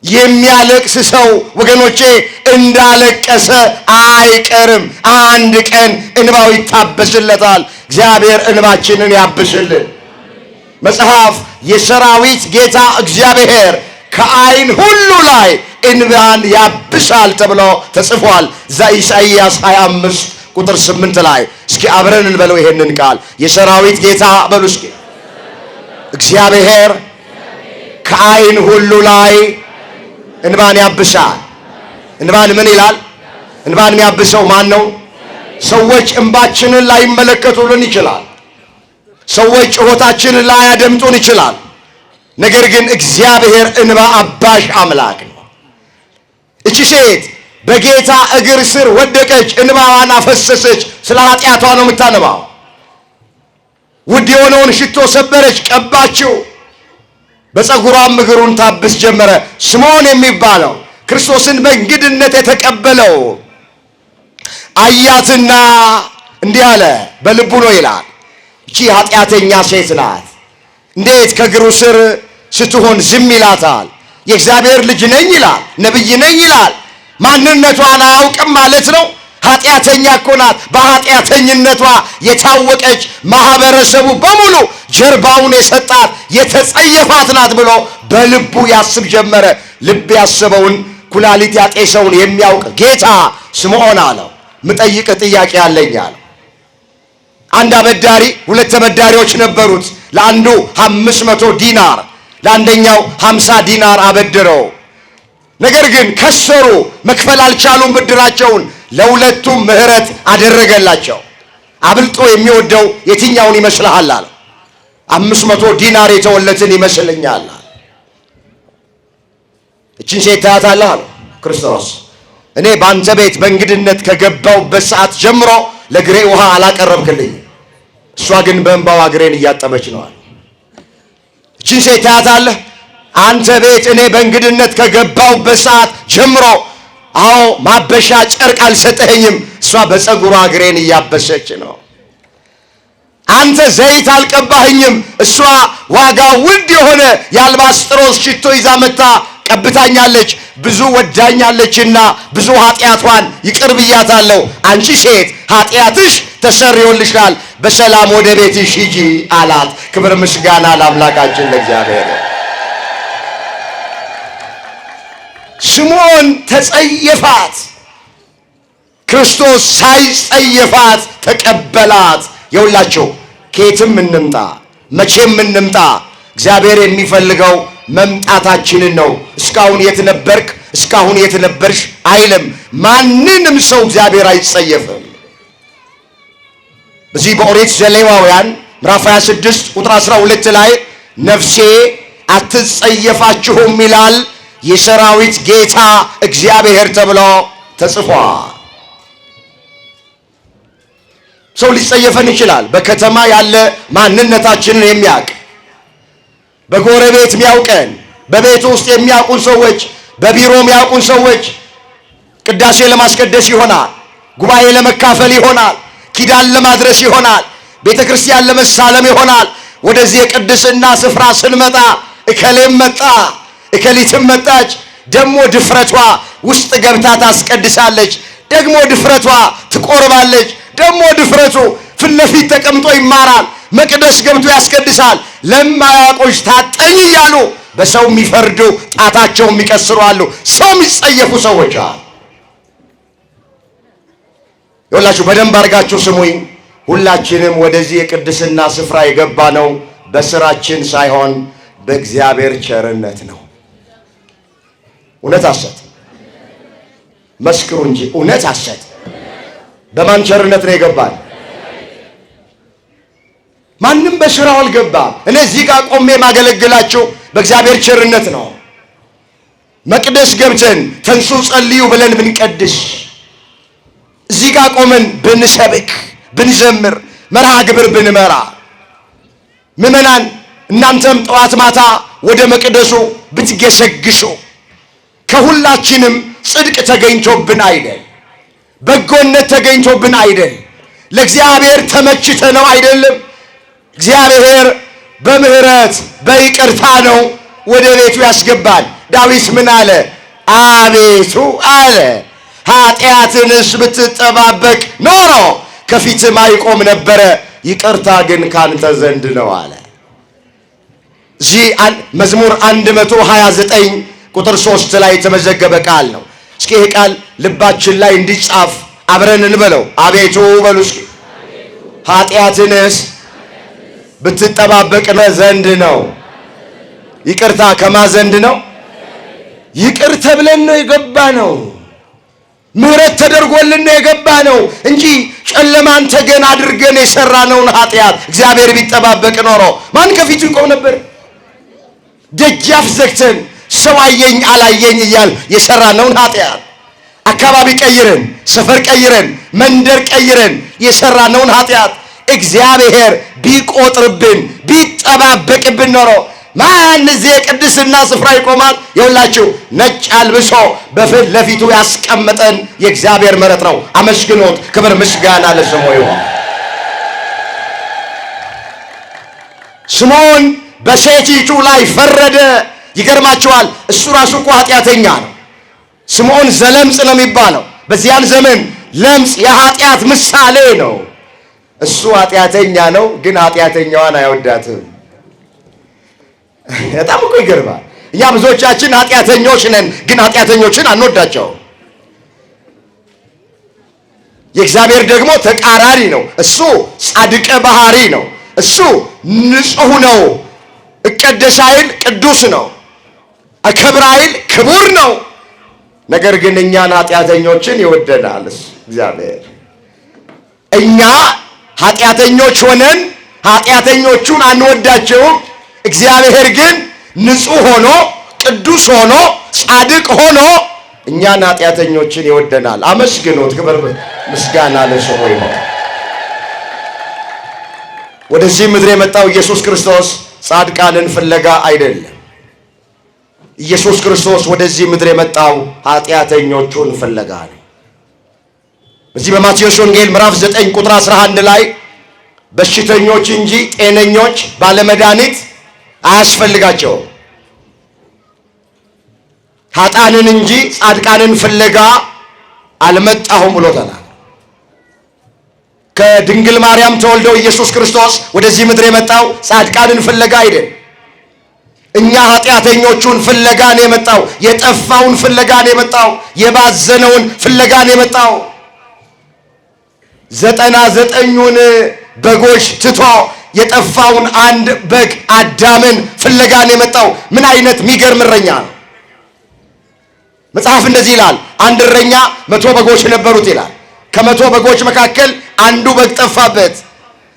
የሚያለቅስ ሰው ወገኖቼ እንዳለቀሰ አይቀርም። አንድ ቀን እንባው ይታበስለታል። እግዚአብሔር እንባችንን ያብስልን። መጽሐፍ የሰራዊት ጌታ እግዚአብሔር ከዓይን ሁሉ ላይ እንባን ያብሳል ተብሎ ተጽፏል። ኢሳይያስ 25 ቁጥር 8 ላይ እስኪ አብረን እንበለው ይሄንን ቃል። የሰራዊት ጌታ በሉ እስኪ እግዚአብሔር ከዓይን ሁሉ ላይ እንባን ያብሳል። እንባን ምን ይላል? እንባን የሚያብሰው ማን ነው? ሰዎች እንባችንን ላይመለከቱልን ይችላል። ሰዎች ጩኸታችንን ላያደምጡን ይችላል። ነገር ግን እግዚአብሔር እንባ አባሽ አምላክ ነው። እቺ ሴት በጌታ እግር ስር ወደቀች፣ እንባዋን አፈሰሰች። ስለ ኃጢአቷ ነው የምታነባው። ውድ የሆነውን ሽቶ ሰበረች፣ ቀባችው። በፀጉሯም እግሩን ታብስ ጀመረ። ስምዖን የሚባለው ክርስቶስን በእንግድነት የተቀበለው አያትና እንዲህ አለ፣ በልቡ ነው ይላል፣ እቺ ኃጢአተኛ ሴት ናት፣ እንዴት ከእግሩ ስር ስትሆን ዝም ይላታል? የእግዚአብሔር ልጅ ነኝ ይላል፣ ነቢይ ነኝ ይላል። ማንነቷን አያውቅም ማለት ነው። ኃጢአተኛ እኮ ናት። በኃጢአተኝነቷ የታወቀች ማህበረሰቡ በሙሉ ጀርባውን የሰጣት የተጸየፋት ናት ብሎ በልቡ ያስብ ጀመረ። ልብ ያስበውን ኩላሊት ያጤሰውን የሚያውቅ ጌታ ስምዖን አለው፣ ምጠይቅ ጥያቄ አለኝ አለው። አንድ አበዳሪ ሁለት ተበዳሪዎች ነበሩት። ለአንዱ 500 ዲናር ለአንደኛው 50 ዲናር አበድረው፣ ነገር ግን ከሰሩ፣ መክፈል አልቻሉም ብድራቸውን። ለሁለቱም ምሕረት አደረገላቸው። አብልጦ የሚወደው የትኛውን ይመስልሃል አለ። 500 ዲናር የተወለትን ይመስለኛል። እችን ሴት ታያታለህ አለ ክርስቶስ። እኔ በአንተ ቤት በእንግድነት ከገባውበት ሰዓት ጀምሮ ለእግሬ ውሃ አላቀረብክልኝ፣ እሷ ግን በእንባዋ እግሬን እያጠበች ነው አለ። እችን ሴት ታያታለህ። አንተ ቤት እኔ በእንግድነት ከገባውበት ሰዓት ጀምሮ አዎ ማበሻ ጨርቅ አልሰጠኸኝም፣ እሷ በፀጉሯ እግሬን እያበሰች ነው። አንተ ዘይት አልቀባህኝም፣ እሷ ዋጋ ውድ የሆነ የአልባስጥሮስ ሽቶ ይዛ መታ ቀብታኛለች። ብዙ ወዳኛለችና ብዙ ኃጢአቷን ይቅር ብያታለሁ። አንቺ ሴት ኃጢአትሽ ተሰርዮልሻል፣ በሰላም ወደ ቤትሽ ሂጂ አላት። ክብር ምስጋና ለአምላካችን ለእግዚአብሔር። ስምዖን ተጸየፋት፣ ክርስቶስ ሳይጸየፋት ተቀበላት። የሁላቸው ከየትም እንምጣ መቼም እንምጣ እግዚአብሔር የሚፈልገው መምጣታችንን ነው። እስካሁን የት ነበርክ፣ እስካሁን የት ነበርሽ አይልም። ማንንም ሰው እግዚአብሔር አይጸየፍም። በዚህ በኦሪት ዘሌዋውያን ምዕራፍ 26 ቁጥር 12 ላይ ነፍሴ አትጸየፋችሁም ይላል የሰራዊት ጌታ እግዚአብሔር ተብሎ ተጽፏል። ሰው ሊጸየፈን ይችላል። በከተማ ያለ ማንነታችንን የሚያውቅ በጎረቤት የሚያውቀን፣ በቤት ውስጥ የሚያውቁን ሰዎች፣ በቢሮ የሚያውቁን ሰዎች ቅዳሴ ለማስቀደስ ይሆናል፣ ጉባኤ ለመካፈል ይሆናል፣ ኪዳን ለማድረስ ይሆናል፣ ቤተ ክርስቲያን ለመሳለም ይሆናል። ወደዚህ የቅድስና ስፍራ ስንመጣ እከሌም መጣ እከሊትም መጣች፣ ደግሞ ድፍረቷ ውስጥ ገብታ ታስቀድሳለች፣ ደግሞ ድፍረቷ ትቆርባለች፣ ደግሞ ድፍረቱ ፊት ለፊት ተቀምጦ ይማራል፣ መቅደስ ገብቶ ያስቀድሳል። ለማያውቁሽ ታጠኝ እያሉ በሰው የሚፈርዱ ጣታቸው የሚቀስሩ አሉ። ሰው የሚጸየፉ ሰዎች አሉ። ይኸውላችሁ በደንብ አድርጋችሁ ስሙኝ። ሁላችንም ወደዚህ የቅድስና ስፍራ የገባ ነው በስራችን ሳይሆን በእግዚአብሔር ቸርነት ነው። እውነት ሐሰት መስክሩ እንጂ እውነት ሐሰት። በማን ቸርነት ነው የገባን? ማንም በስራው አልገባም። እኔ እዚህ ጋር ቆሜ ማገለግላችሁ በእግዚአብሔር ቸርነት ነው። መቅደስ ገብተን ተንሱ ጸልዩ ብለን ብንቀድስ፣ እዚህ ጋር ቆመን ብንሰብክ፣ ብንዘምር፣ መርሃ ግብር ብንመራ፣ ምዕመናን እናንተም ጠዋት ማታ ወደ መቅደሱ ብትገሰግሱ ከሁላችንም ጽድቅ ተገኝቶብን አይደል፣ በጎነት ተገኝቶብን አይደል፣ ለእግዚአብሔር ተመችተ ነው አይደለም። እግዚአብሔር በምህረት በይቅርታ ነው ወደ ቤቱ ያስገባል። ዳዊት ምን አለ? አቤቱ አለ ኃጢአትንስ ብትጠባበቅ ኖሮ ከፊትም አይቆም ነበረ፣ ይቅርታ ግን ካንተ ዘንድ ነው አለ። እዚህ መዝሙር 129 ቁጥር 3 ላይ የተመዘገበ ቃል ነው። እስኪ ይህ ቃል ልባችን ላይ እንዲጻፍ አብረን እንበለው። አቤቱ በሉ እስኪ ኃጢአትንስ ብትጠባበቅ ዘንድ ነው። ይቅርታ ከማ ዘንድ ነው? ይቅር ተብለን ነው የገባ ነው። ምህረት ተደርጎልን ነው የገባ ነው እንጂ ጨለማን ተገን አድርገን የሰራነውን ኃጢአት እግዚአብሔር ቢጠባበቅ ኖሮ ማን ከፊቱ ይቆም ነበር? ደጃፍ ዘግተን ሰው አየኝ አላየኝ እያል የሰራነውን ኃጢአት አካባቢ ቀይረን፣ ሰፈር ቀይረን፣ መንደር ቀይረን የሰራነውን ኃጢአት እግዚአብሔር ቢቆጥርብን ቢጠባበቅብን ኖሮ ማን እዚህ የቅድስና ስፍራ ይቆማል? የሁላችሁ ነጭ አልብሶ በፊት ለፊቱ ያስቀመጠን የእግዚአብሔር ምሕረት ነው። አመስግኖት። ክብር ምስጋና ለስሙ ይሁን። ስምዖን በሴቲቱ ላይ ፈረደ። ይገርማችኋል፣ እሱ ራሱ እኮ ኃጢአተኛ ነው። ስምዖን ዘለምጽ ነው የሚባለው። በዚያን ዘመን ለምጽ የኃጢአት ምሳሌ ነው። እሱ ኃጢአተኛ ነው፣ ግን ኃጢአተኛዋን አይወዳትም። በጣም እኮ ይገርማል። እኛ ብዙዎቻችን ኃጢአተኞች ነን፣ ግን ኃጢአተኞችን አንወዳቸው። የእግዚአብሔር ደግሞ ተቃራኒ ነው። እሱ ጻድቀ ባህሪ ነው። እሱ ንጹሕ ነው። እቀደስ ኃይል ቅዱስ ነው። አከብር ኃይል ክቡር ነው። ነገር ግን እኛን ኃጢአተኞችን ይወደናል እግዚአብሔር። እኛ ኃጢአተኞች ሆነን ኃጢአተኞቹን አንወዳቸውም። እግዚአብሔር ግን ንጹሕ ሆኖ ቅዱስ ሆኖ ጻድቅ ሆኖ እኛን ኃጢአተኞችን ይወደናል። አመስግኑት። ክብር ምስጋና ለስሙ ይሁን። ወደዚህ ምድር የመጣው ኢየሱስ ክርስቶስ ጻድቃንን ፍለጋ አይደለም። ኢየሱስ ክርስቶስ ወደዚህ ምድር የመጣው ኃጢአተኞቹን ፍለጋ ነው። በዚህ በማቴዎስ ወንጌል ምዕራፍ 9 ቁጥር 11 ላይ በሽተኞች እንጂ ጤነኞች ባለመድኃኒት አያስፈልጋቸውም፣ ኃጥአንን እንጂ ጻድቃንን ፍለጋ አልመጣሁም ብሎታል። ከድንግል ማርያም ተወልደው ኢየሱስ ክርስቶስ ወደዚህ ምድር የመጣው ጻድቃንን ፍለጋ አይደል። እኛ ኃጢአተኞቹን ፍለጋ ነው የመጣው። የጠፋውን ፍለጋ ነው የመጣው። የባዘነውን ፍለጋ ነው የመጣው። 99ኙን በጎች ትቶ የጠፋውን አንድ በግ አዳምን ፍለጋ ነው የመጣው። ምን አይነት የሚገርም እረኛ ነው! መጽሐፍ እንደዚህ ይላል፣ አንድ እረኛ 100 በጎች ነበሩት ይላል። ከ100 በጎች መካከል አንዱ በግ ጠፋበት።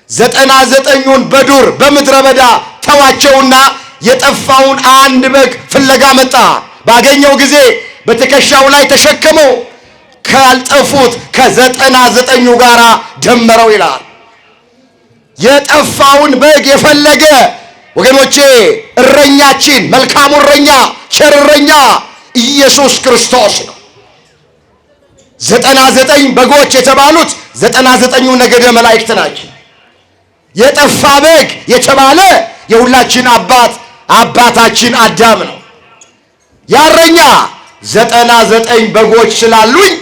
99ኙን በዱር በምድረ በዳ ተዋቸውና የጠፋውን አንድ በግ ፍለጋ መጣ። ባገኘው ጊዜ በትከሻው ላይ ተሸከመው፣ ካልጠፉት ከ99ኙ ጋር ደመረው ይላል። የጠፋውን በግ የፈለገ ወገኖቼ፣ እረኛችን መልካሙ እረኛ ቸር እረኛ ኢየሱስ ክርስቶስ ነው። 99 በጎች የተባሉት 99ኙ ነገደ መላእክት ናቸው። የጠፋ በግ የተባለ የሁላችን አባታችን አዳም ነው። ያረኛ 99 በጎች ስላሉኝ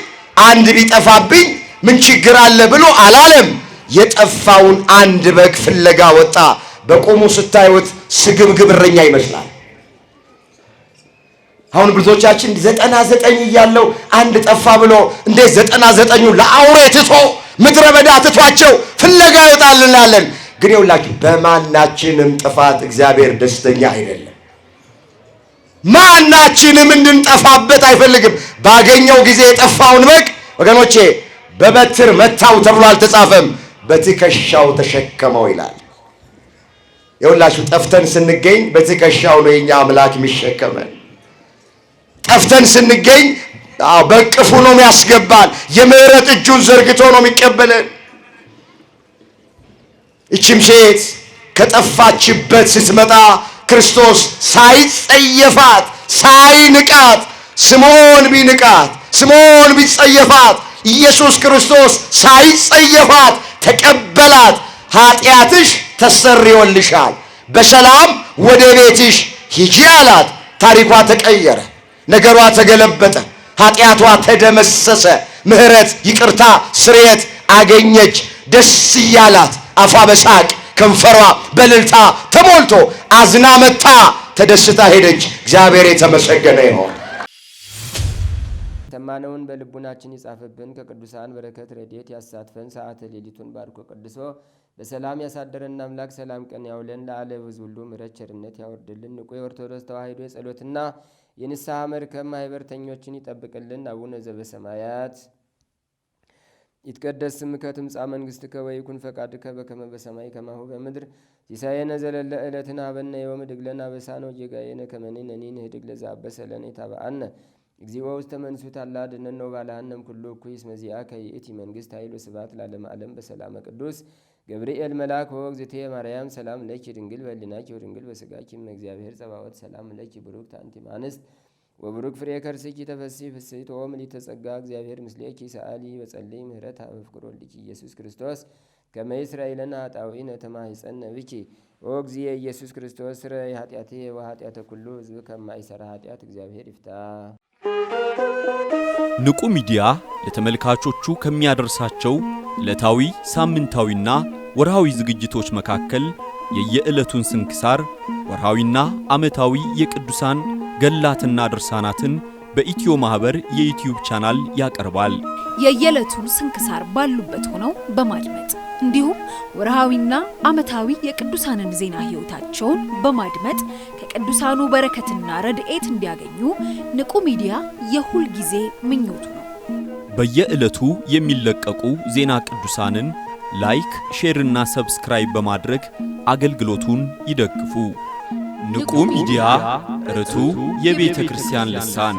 አንድ ቢጠፋብኝ ምን ችግር አለ ብሎ አላለም። የጠፋውን አንድ በግ ፍለጋ ወጣ። በቆሙ ስታዩት ስግብግብ እረኛ ይመስላል። አሁን ብዙዎቻችን 99 እያለው አንድ ጠፋ ብሎ እንዴት 99ኙ ለአውሬ ትቶ ምድረ በዳ ትቷቸው ፍለጋ ይወጣልናለን። ግን ይኸውላችሁ በማናችንም ጥፋት እግዚአብሔር ደስተኛ አይደለም። ማናችንም እንድንጠፋበት አይፈልግም። ባገኘው ጊዜ የጠፋውን በግ ወገኖቼ በበትር መታው ተብሎ አልተጻፈም፣ በትከሻው ተሸከመው ይላል። ይኸውላችሁ ጠፍተን ስንገኝ በትከሻው ነው የኛ አምላክ የሚሸከመን። ጠፍተን ስንገኝ በቅፉ ነው የሚያስገባን። የምህረት እጁን ዘርግቶ ነው የሚቀበለን። ይህችም ሴት ከጠፋችበት ስትመጣ ክርስቶስ ሳይጸየፋት ሳይንቃት፣ ስምዖን ቢንቃት ስምዖን ቢጸየፋት ኢየሱስ ክርስቶስ ሳይጸየፋት ተቀበላት። ኃጢአትሽ ተሰርዮልሻል፣ በሰላም ወደ ቤትሽ ሂጂ አላት። ታሪኳ ተቀየረ፣ ነገሯ ተገለበጠ፣ ኃጢአቷ ተደመሰሰ። ምህረት፣ ይቅርታ፣ ስርየት አገኘች። ደስ እያላት አፏ በሳቅ ከንፈሯ በእልልታ ተሞልቶ አዝና መታ ተደስታ ሄደች። እግዚአብሔር የተመሰገነ ይሁን። የሰማነውን በልቡናችን ይጻፍብን። ከቅዱሳን በረከት ረድኤት ያሳትፈን። ሰዓተ ሌሊቱን ባርኮ ቀድሶ በሰላም ያሳደረን አምላክ ሰላም ቀን ያውለን። ለዓለም ሕዝብ ሁሉ ምሕረት ቸርነት ያወርድልን። ንቁ የኦርቶዶክስ ተዋሕዶ የጸሎትና የንስሐ መርከብ ማኅበርተኞችን ይጠብቅልን። አቡነ ዘበሰማያት ይትቀደስ ስምከ ትምጻእ መንግሥትከ ወይኩን ፈቃድከ በከመ በሰማይ ከማሁ በምድር ሲሳየነ ዘለለ ዕለትነ ሀበነ ዮም ወኅድግ ለነ አበሳነ ወጌጋየነ ከመ ንሕነኒ ንኅድግ ለዘአበሰ ለነ ኢታብአነ እግዚኦ ውስተ መንሱት አላ አድኅነነ ወባልሐነ እምኩሉ እኩይ እስመ ዚአከ ይእቲ መንግሥት ኃይል ወስብሐት ለዓለመ ዓለም። በሰላመ ቅዱስ ገብርኤል መልአክ ወእግዝእትየ ማርያም ሰላም ለኪ ድንግል በኅሊናኪ ወድንግል በሥጋኪ እም እግዚአብሔር ጸባኦት ሰላም ለኪ ብሩክት አንቲ እምአንስት ወብሩክ ፍሬ ከርስኪ ተፈሥሒ ፍሥሕት ምልዕተ ጸጋ እግዚአብሔር ምስሌኪ ሰአሊ በጸልይ ምህረት በፍቅር ወልድኪ ኢየሱስ ክርስቶስ ከመ ይስረይ ለነ ኃጣውኢነ ተማኅፀነ ብኪ ኦ እግዚእ ኢየሱስ ክርስቶስ ስረይ ኃጢአትየ ወኃጢአተ ኩሉ ሕዝብ ከማይሠራ ኃጢአት እግዚአብሔር ይፍታ። ንቁ ሚዲያ ለተመልካቾቹ ከሚያደርሳቸው ዕለታዊ ሳምንታዊና ወርሃዊ ዝግጅቶች መካከል የየዕለቱን ስንክሳር ወርሃዊና ዓመታዊ የቅዱሳን ገላትና ድርሳናትን በኢትዮ ማህበር የዩቲዩብ ቻናል ያቀርባል። የየዕለቱን ስንክሳር ባሉበት ሆነው በማድመጥ እንዲሁም ወርሃዊና ዓመታዊ የቅዱሳንን ዜና ሕይወታቸውን በማድመጥ ከቅዱሳኑ በረከትና ረድኤት እንዲያገኙ ንቁ ሚዲያ የሁል ጊዜ ምኞቱ ነው። በየዕለቱ የሚለቀቁ ዜና ቅዱሳንን ላይክ፣ ሼር እና ሰብስክራይብ በማድረግ አገልግሎቱን ይደግፉ። ንቁ ሚዲያ ርቱ የቤተ ክርስቲያን ልሳን